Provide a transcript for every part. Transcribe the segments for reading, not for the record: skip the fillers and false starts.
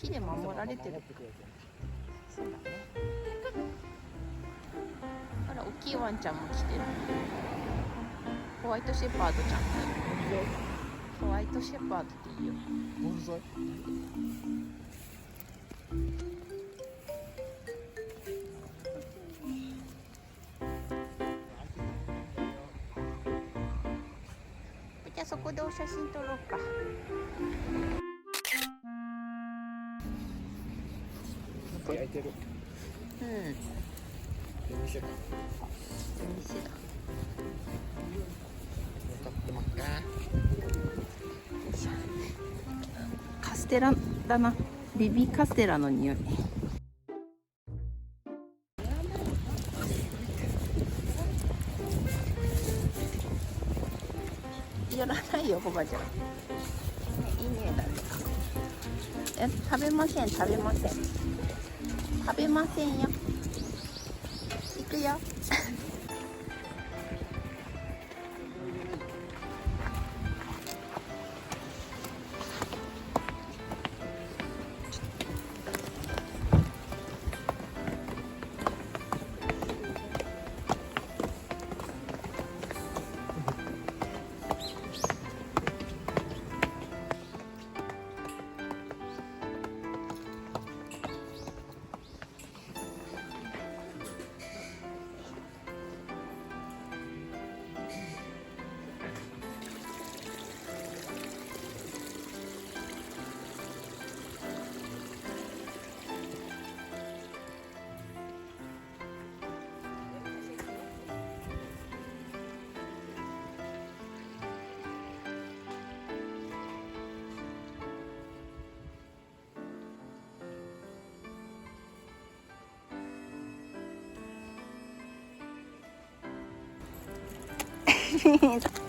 木で守られてる。そうだね。あら、大きいワンちゃんも来てる。ホワイトシェパードちゃん。ホワイトシェパードっていいよ。じゃあそこでお写真撮ろうか。焼いてる。うん。店だ。店だ。買ってますか。カステラだな。ベビーカステラの匂い。やらないよ、おばちゃん。いい匂いだね。食べません、食べません。食べませんよ。行くよ。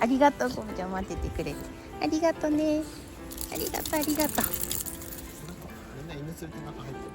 ありがとう、こぶちゃん待っててくれて。ありがとね。ありがとう、ありがとう。みんな犬連れて中入ってる。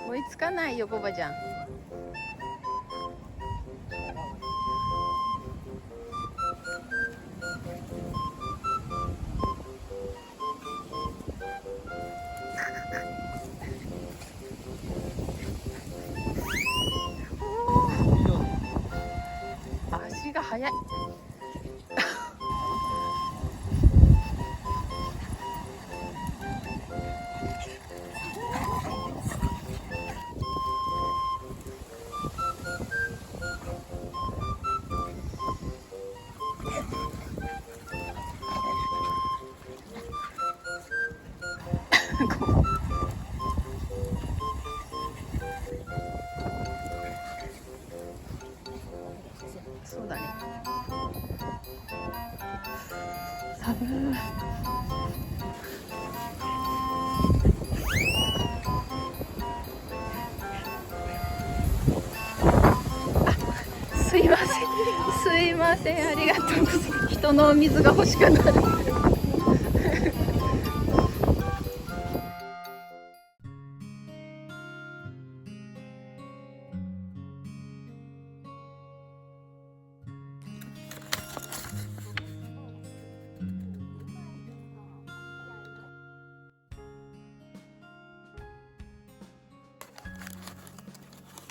追いつかないよ、コバちゃん。足が速い。そうだね。すいません、すいません、ありがとうございます。人のお水が欲しくなる。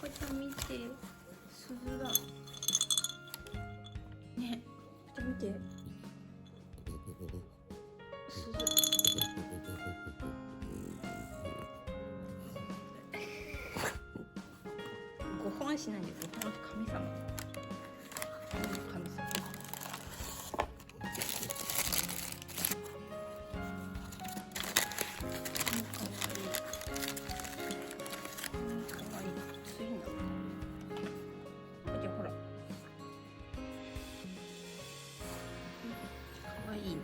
これ見て、鈴だ。ね、これ見て。鈴。ご本しないで、ご本って神様。神様。いいな。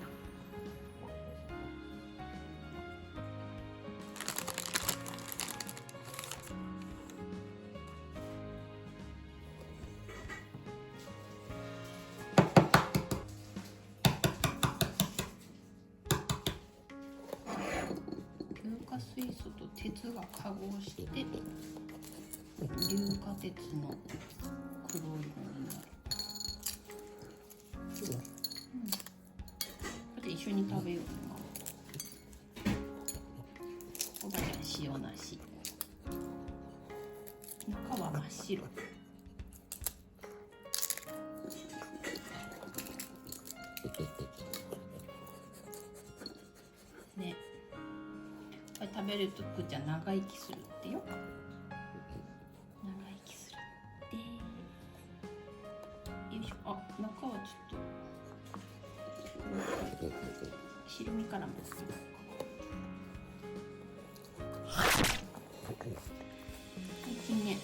硫化水素と鉄が化合して硫化鉄の黒いものになる。一緒に食べような。おばちゃん塩なし。中は真っ白。ね。これ食べるとくちゃん長生きするってよ。長生きするって。よいしょ。あ、中はちょっと。白身からも最近ね、